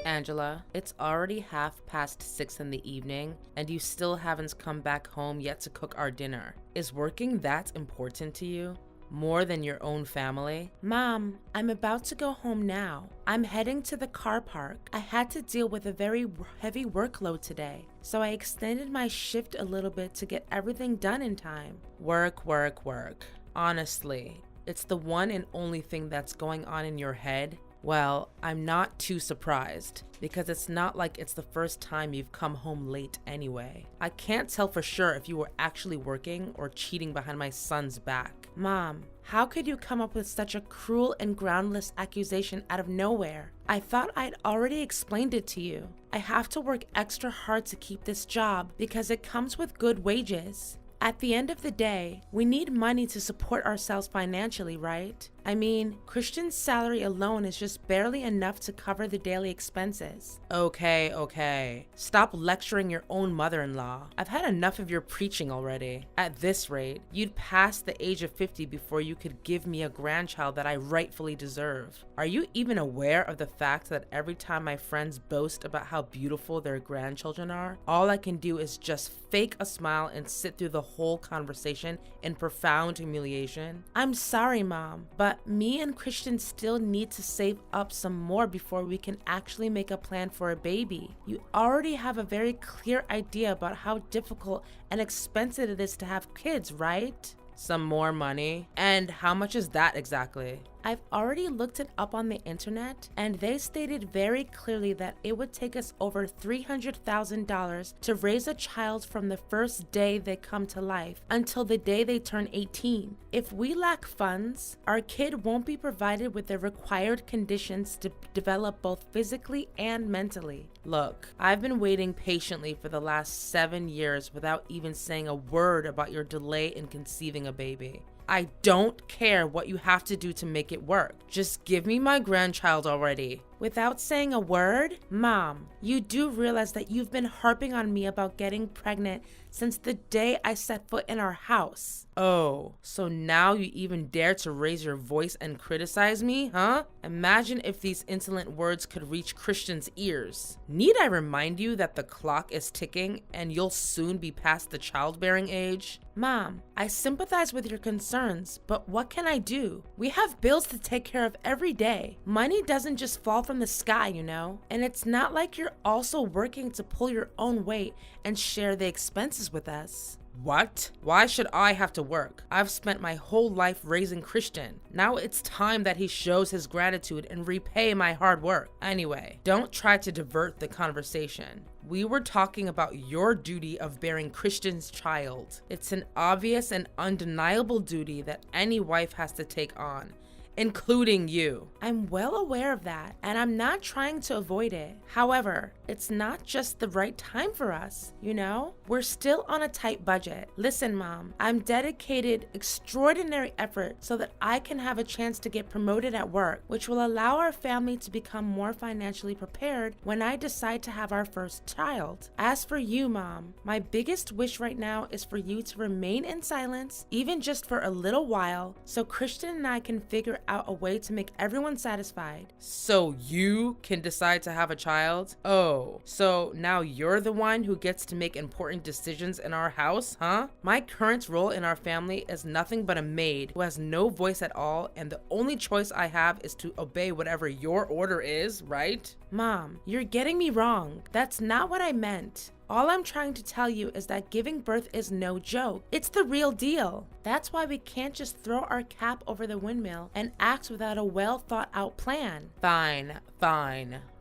Angela, it's already 6:30 in the evening, and you still haven't come back home yet to cook our dinner. Is working that important to you? More than your own family? Mom, I'm about to go home now. I'm heading to the car park. I had to deal with a very heavy workload today, so I extended my shift a little bit to get everything done in time. Work, work, work. Honestly, it's the one and only thing that's going on in your head. Well, I'm not too surprised, because it's not like it's the first time you've come home late anyway. I can't tell for sure if you were actually working or cheating behind my son's back. Mom, how could you come up with such a cruel and groundless accusation out of nowhere? I thought I'd already explained it to you. I have to work extra hard to keep this job because it comes with good wages. At the end of the day, we need money to support ourselves financially, right? I mean, Christian's salary alone is just barely enough to cover the daily expenses. Okay. Stop lecturing your own mother-in-law. I've had enough of your preaching already. At this rate, you'd pass the age of 50 before you could give me a grandchild that I rightfully deserve. Are you even aware of the fact that every time my friends boast about how beautiful their grandchildren are, all I can do is just fake a smile and sit through the whole conversation in profound humiliation? I'm sorry, Mom, but me and Christian still need to save up some more before we can actually make a plan for a baby. You already have a very clear idea about how difficult and expensive it is to have kids, right? Some more money? And how much is that exactly? I've already looked it up on the internet, and they stated very clearly that it would take us over $300,000 to raise a child from the first day they come to life until the day they turn 18. If we lack funds, our kid won't be provided with the required conditions to develop both physically and mentally. Look, I've been waiting patiently for the last 7 years without even saying a word about your delay in conceiving a baby. I don't care what you have to do to make it work. Just give me my grandchild already. Without saying a word? Mom, you do realize that you've been harping on me about getting pregnant since the day I set foot in our house. Oh, so now you even dare to raise your voice and criticize me, huh? Imagine if these insolent words could reach Christian's ears. Need I remind you that the clock is ticking and you'll soon be past the childbearing age? Mom, I sympathize with your concerns, but what can I do? We have bills to take care of every day. Money doesn't just fall from the sky, you know? And it's not like you're also working to pull your own weight and share the expenses with us. What? Why should I have to work? I've spent my whole life raising Christian. Now it's time that he shows his gratitude and repay my hard work. Anyway, don't try to divert the conversation. We were talking about your duty of bearing Christian's child. It's an obvious and undeniable duty that any wife has to take on, including you. I'm well aware of that, and I'm not trying to avoid it. However, it's not just the right time for us, you know? We're still on a tight budget. Listen, Mom, I'm dedicated extraordinary effort so that I can have a chance to get promoted at work, which will allow our family to become more financially prepared when I decide to have our first child. As for you, Mom, my biggest wish right now is for you to remain in silence, even just for a little while, so Christian and I can figure out a way to make everyone satisfied. So you can decide to have a child? Oh, so now you're the one who gets to make important decisions in our house, huh? My current role in our family is nothing but a maid who has no voice at all, and the only choice I have is to obey whatever your order is, right? Mom, you're getting me wrong. That's not what I meant. All I'm trying to tell you is that giving birth is no joke. It's the real deal. That's why we can't just throw our cap over the windmill and act without a well thought out plan. Fine.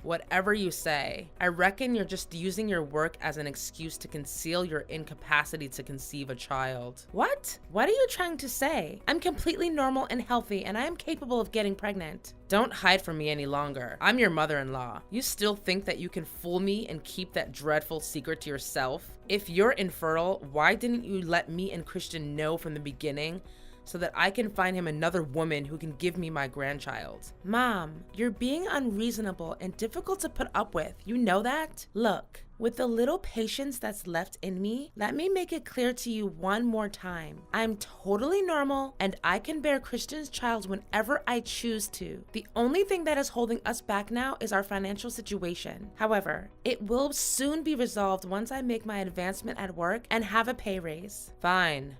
Whatever you say. I reckon you're just using your work as an excuse to conceal your incapacity to conceive a child. What? What are you trying to say? I'm completely normal and healthy, and I am capable of getting pregnant. Don't hide from me any longer. I'm your mother-in-law. You still think that you can fool me and keep that dreadful secret to yourself? If you're infertile, why didn't you let me and Christian know from the beginning so that I can find him another woman who can give me my grandchild. Mom, you're being unreasonable and difficult to put up with. You know that? Look, with the little patience that's left in me, let me make it clear to you one more time. I'm totally normal and I can bear Christian's child whenever I choose to. The only thing that is holding us back now is our financial situation. However, it will soon be resolved once I make my advancement at work and have a pay raise. Fine.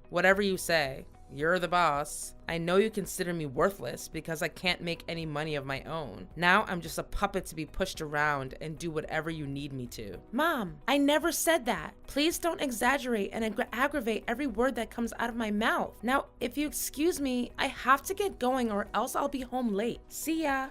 Whatever you say. You're the boss. I know you consider me worthless because I can't make any money of my own. Now I'm just a puppet to be pushed around and do whatever you need me to. Mom, I never said that. Please don't exaggerate and aggravate every word that comes out of my mouth. Now, if you excuse me, I have to get going or else I'll be home late. See ya.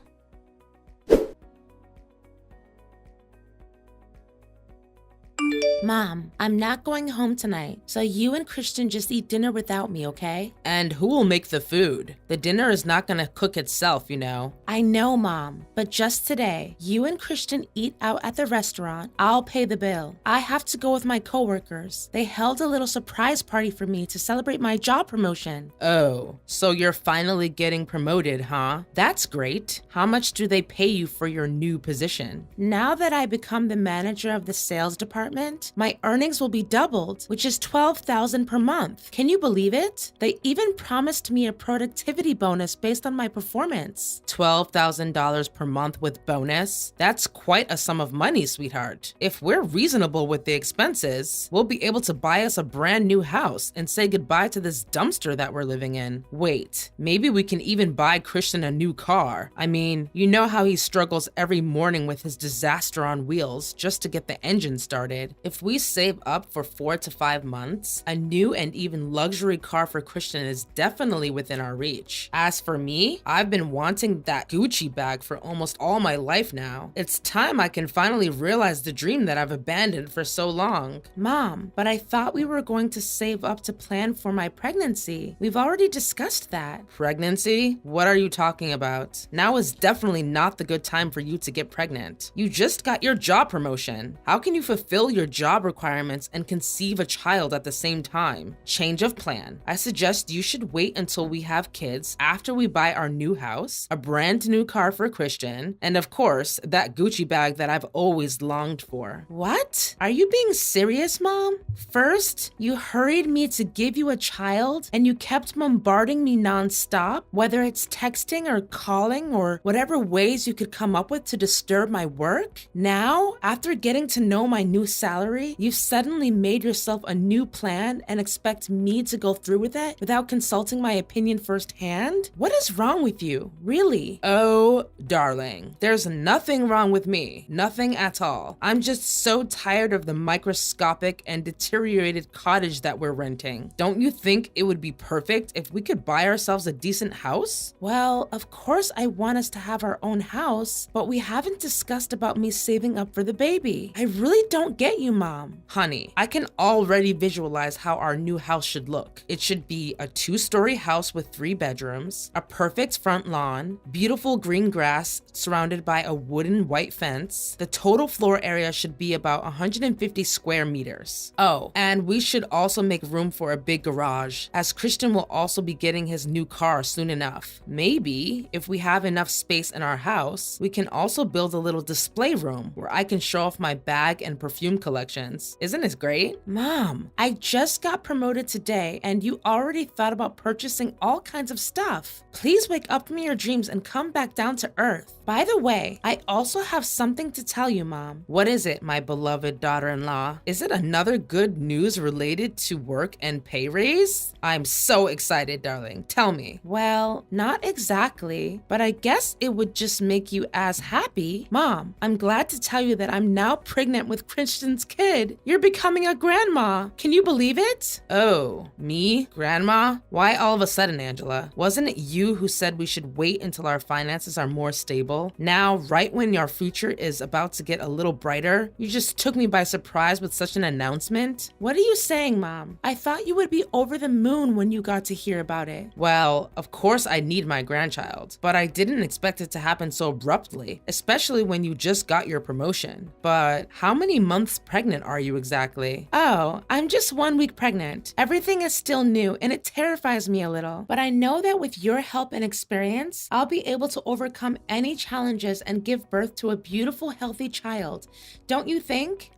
Mom, I'm not going home tonight, so you and Christian just eat dinner without me, okay? And who will make the food? The dinner is not gonna cook itself, you know. I know, Mom, but just today, you and Christian eat out at the restaurant. I'll pay the bill. I have to go with my coworkers. They held a little surprise party for me to celebrate my job promotion. Oh, so you're finally getting promoted, huh? That's great. How much do they pay you for your new position? Now that I become the manager of the sales department, my earnings will be doubled, which is $12,000 per month. Can you believe it? They even promised me a productivity bonus based on my performance. $12,000 per month with bonus? That's quite a sum of money, sweetheart. If we're reasonable with the expenses, we'll be able to buy us a brand new house and say goodbye to this dumpster that we're living in. Wait, maybe we can even buy Christian a new car. I mean, you know how he struggles every morning with his disaster on wheels just to get the engine started. If we save up for 4 to 5 months, a new and even luxury car for Christian is definitely within our reach. As for me, I've been wanting that Gucci bag for almost all my life now. It's time I can finally realize the dream that I've abandoned for so long. Mom, but I thought we were going to save up to plan for my pregnancy. We've already discussed that. Pregnancy? What are you talking about? Now is definitely not the good time for you to get pregnant. You just got your job promotion. How can you fulfill your job requirements and conceive a child at the same time? Change of plan. I suggest you should wait until we have kids after we buy our new house, a brand new car for Christian, and of course, that Gucci bag that I've always longed for. What? Are you being serious, Mom? First, you hurried me to give you a child and you kept bombarding me nonstop, whether it's texting or calling or whatever ways you could come up with to disturb my work. Now, after getting to know my new salary, you've suddenly made yourself a new plan and expect me to go through with it without consulting my opinion firsthand? What is wrong with you? Really? Oh, darling, there's nothing wrong with me. Nothing at all. I'm just so tired of the microscopic and deteriorated cottage that we're renting. Don't you think it would be perfect if we could buy ourselves a decent house? Well, of course I want us to have our own house, but we haven't discussed about me saving up for the baby. I really don't get you, Mom. Honey, I can already visualize how our new house should look. It should be a 2-story house with 3 bedrooms, a perfect front lawn, beautiful green grass surrounded by a wooden white fence. The total floor area should be about 150 square meters. Oh, and we should also make room for a big garage, as Christian will also be getting his new car soon enough. Maybe, if we have enough space in our house, we can also build a little display room where I can show off my bag and perfume collection. Isn't it great? Mom, I just got promoted today and you already thought about purchasing all kinds of stuff. Please wake up from your dreams and come back down to earth. By the way, I also have something to tell you, Mom. What is it, my beloved daughter-in-law? Is it another good news related to work and pay raise? I'm so excited, darling. Tell me. Well, not exactly, but I guess it would just make you as happy. Mom, I'm glad to tell you that I'm now pregnant with Christian's kid. You're becoming a grandma. Can you believe it? Oh, me? Grandma? Why all of a sudden, Angela? Wasn't it you who said we should wait until our finances are more stable? Now, right when your future is about to get a little brighter, you just took me by surprise with such an announcement? What are you saying, Mom? I thought you would be over the moon when you got to hear about it. Well, of course I need my grandchild, but I didn't expect it to happen so abruptly, especially when you just got your promotion. But how many months pregnant pregnant are you exactly? Oh, I'm just 1 week pregnant. Everything is still new and it terrifies me a little. But I know that with your help and experience, I'll be able to overcome any challenges and give birth to a beautiful, healthy child. Don't you think?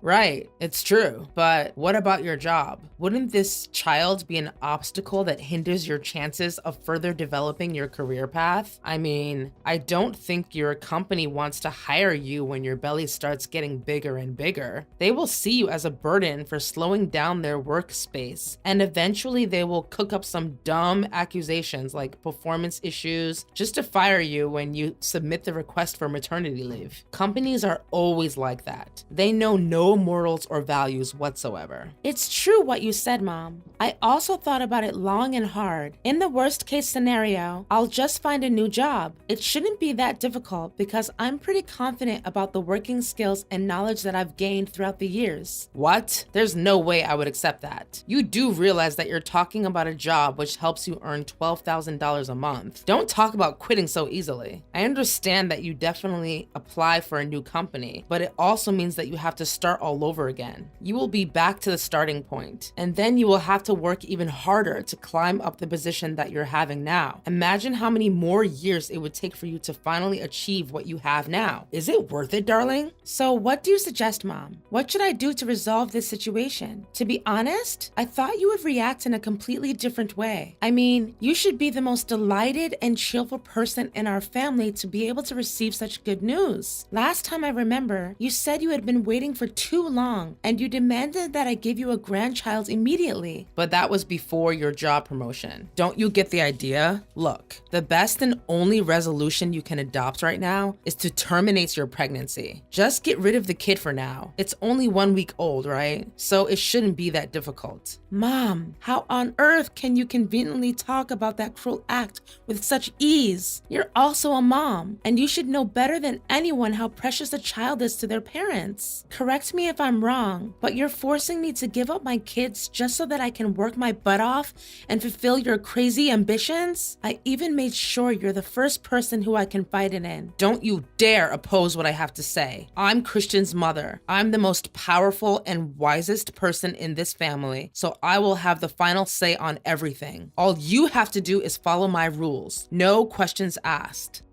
Right, it's true. But what about your job? Wouldn't this child be an obstacle that hinders your chances of further developing your career path? I mean, I don't think your company wants to hire you when your belly starts getting bigger and bigger. They will see you as a burden for slowing down their workspace, and eventually they will cook up some dumb accusations like performance issues just to fire you when you submit the request for maternity leave. Companies are always like that. They know no morals or values whatsoever. It's true what you said, Mom. I also thought about it long and hard. In the worst case scenario, I'll just find a new job. It shouldn't be that difficult because I'm pretty confident about the working skills and knowledge that I've gained throughout the years. What? There's no way I would accept that. You do realize that you're talking about a job which helps you earn $12,000 a month. Don't talk about quitting so easily. I understand that you definitely apply for a new company, but it also means that you have to start all over again. You will be back to the starting point, and then you will have to work even harder to climb up the position that you're having now. Imagine how many more years it would take for you to finally achieve what you have now. Is it worth it, darling? So what do you suggest, Mom? What should I do to resolve this situation? To be honest, I thought you would react in a completely different way. I mean, you should be the most delighted and cheerful person in our family to be able to receive such good news. Last time I remember, you said you had been waiting for too long and you demanded that I give you a grandchild immediately. But that was before your job promotion. Don't you get the idea? Look, the best and only resolution you can adopt right now is to terminate your pregnancy. Just get rid of the kid for now. It's only 1 week old, right? So it shouldn't be that difficult. Mom, how on earth can you conveniently talk about that cruel act with such ease? You're also a mom, and you should know better than anyone how precious a child is to their parents. Correct me if I'm wrong, but you're forcing me to give up my kids just so that I can work my butt off and fulfill your crazy ambitions? I even made sure you're the first person who I confide in. Don't you dare oppose what I have to say. I'm Christian's mother. I'm the most powerful and wisest person in this family, so I will have the final say on everything. All you have to do is follow my rules. No questions asked.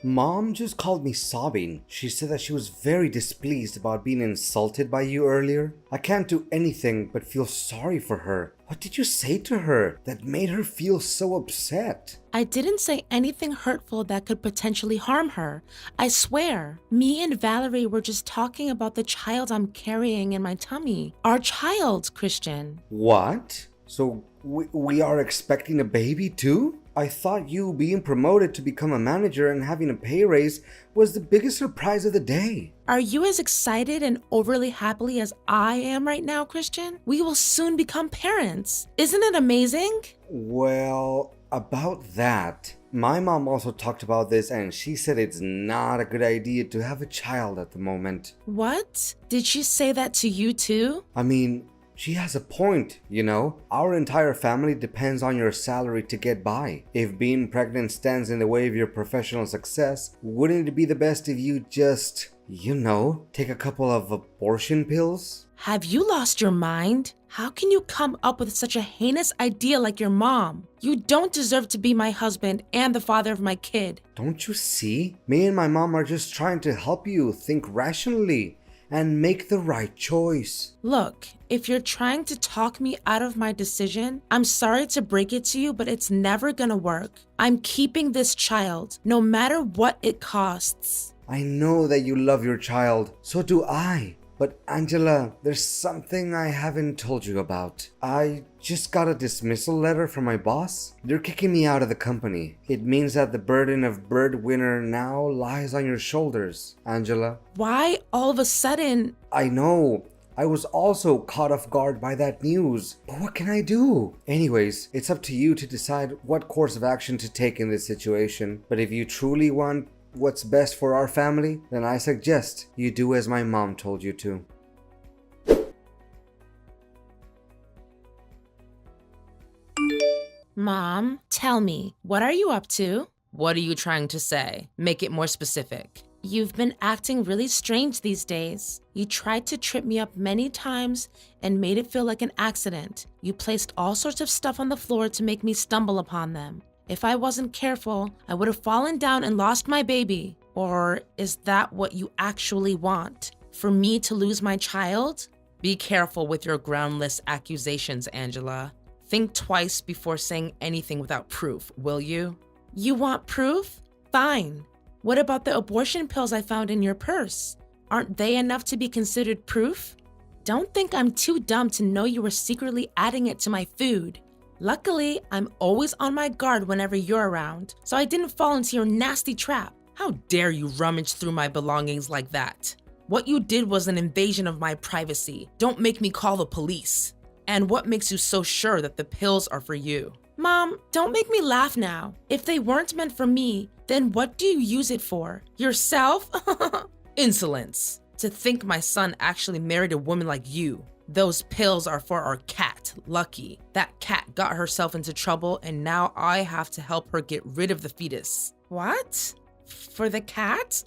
Mom just called me sobbing. She said that she was very displeased about being insulted by you earlier. I can't do anything but feel sorry for her. What did you say to her that made her feel so upset? I didn't say anything hurtful that could potentially harm her. I swear. Me and Valerie were just talking about the child I'm carrying in my tummy. Our child, Christian. What? So we are expecting a baby too? I thought you being promoted to become a manager and having a pay raise was the biggest surprise of the day. Are you as excited and overly happy as I am right now, Christian? We will soon become parents. Isn't it amazing? Well, about that, my mom also talked about this and she said it's not a good idea to have a child at the moment. What? Did she say that to you too? I mean, she has a point, you know? Our entire family depends on your salary to get by. If being pregnant stands in the way of your professional success, wouldn't it be the best if you just, take a couple of abortion pills? Have you lost your mind? How can you come up with such a heinous idea like your mom? You don't deserve to be my husband and the father of my kid. Don't you see? Me and my mom are just trying to help you think rationally and make the right choice. Look, if you're trying to talk me out of my decision, I'm sorry to break it to you, but it's never gonna work. I'm keeping this child, no matter what it costs. I know that you love your child, so do I. But Angela, there's something I haven't told you about. I just got a dismissal letter from my boss. They're kicking me out of the company. It means that the burden of breadwinner now lies on your shoulders, Angela. Why all of a sudden? I know. I was also caught off guard by that news. But what can I do? Anyways, it's up to you to decide what course of action to take in this situation. But if you truly want what's best for our family, then I suggest you do as my mom told you to. Mom, tell me, what are you up to? What are you trying to say? Make it more specific. You've been acting really strange these days. You tried to trip me up many times and made it feel like an accident. You placed all sorts of stuff on the floor to make me stumble upon them. If I wasn't careful, I would have fallen down and lost my baby. Or is that what you actually want? For me to lose my child? Be careful with your groundless accusations, Angela. Think twice before saying anything without proof, will you? You want proof? Fine. What about the abortion pills I found in your purse? Aren't they enough to be considered proof? Don't think I'm too dumb to know you were secretly adding it to my food. Luckily, I'm always on my guard whenever you're around, so I didn't fall into your nasty trap. How dare you rummage through my belongings like that? What you did was an invasion of my privacy. Don't make me call the police. And what makes you so sure that the pills are for you? Mom, don't make me laugh now. If they weren't meant for me, then what do you use it for? Yourself? Insolence. To think my son actually married a woman like you. Those pills are for our cat, Lucky. That cat got herself into trouble and now I have to help her get rid of the fetus. What? For the cat?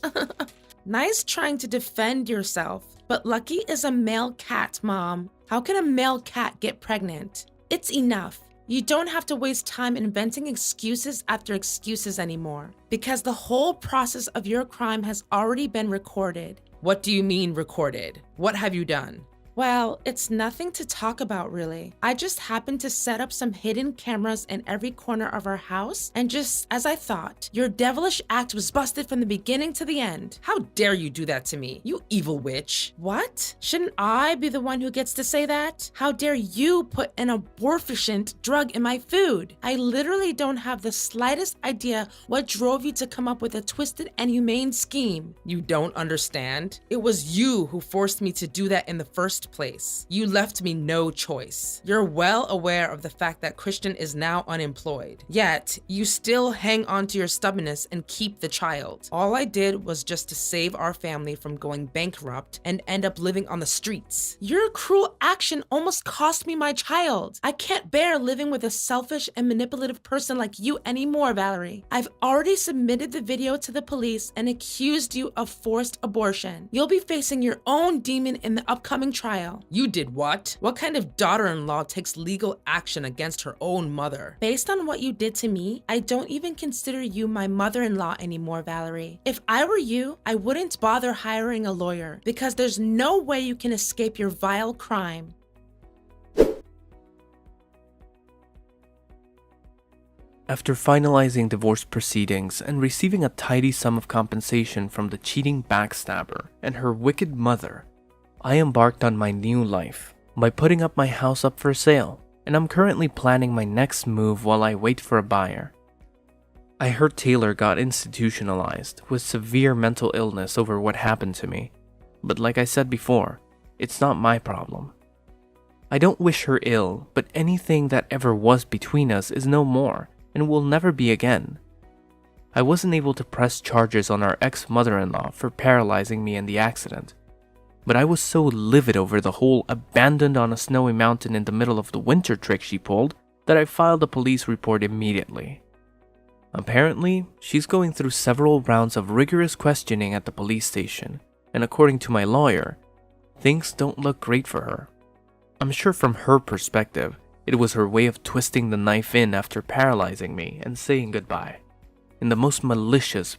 Nice trying to defend yourself, but Lucky is a male cat, Mom. How can a male cat get pregnant? It's enough. You don't have to waste time inventing excuses after excuses anymore, because the whole process of your crime has already been recorded. What do you mean recorded? What have you done? Well, it's nothing to talk about really. I just happened to set up some hidden cameras in every corner of our house, and just as I thought, your devilish act was busted from the beginning to the end. How dare you do that to me, you evil witch? What? Shouldn't I be the one who gets to say that? How dare you put an abortifacient drug in my food? I literally don't have the slightest idea what drove you to come up with a twisted and humane scheme. You don't understand? It was you who forced me to do that in the first place. You left me no choice. You're well aware of the fact that Christian is now unemployed. Yet, you still hang on to your stubbornness and keep the child. All I did was just to save our family from going bankrupt and end up living on the streets. Your cruel action almost cost me my child. I can't bear living with a selfish and manipulative person like you anymore, Valerie. I've already submitted the video to the police and accused you of forced abortion. You'll be facing your own demon in the upcoming trial. You did what? What kind of daughter-in-law takes legal action against her own mother? Based on what you did to me, I don't even consider you my mother-in-law anymore, Valerie. If I were you, I wouldn't bother hiring a lawyer because there's no way you can escape your vile crime. After finalizing divorce proceedings and receiving a tidy sum of compensation from the cheating backstabber and her wicked mother, I embarked on my new life by putting up my house up for sale, and I'm currently planning my next move while I wait for a buyer. I heard Taylor got institutionalized with severe mental illness over what happened to me, but like I said before, it's not my problem. I don't wish her ill, but anything that ever was between us is no more and will never be again. I wasn't able to press charges on our ex-mother-in-law for paralyzing me in the accident, but I was so livid over the whole abandoned on a snowy mountain in the middle of the winter trick she pulled that I filed a police report immediately. Apparently, she's going through several rounds of rigorous questioning at the police station, and according to my lawyer, things don't look great for her. I'm sure from her perspective, it was her way of twisting the knife in after paralyzing me and saying goodbye, in the most malicious,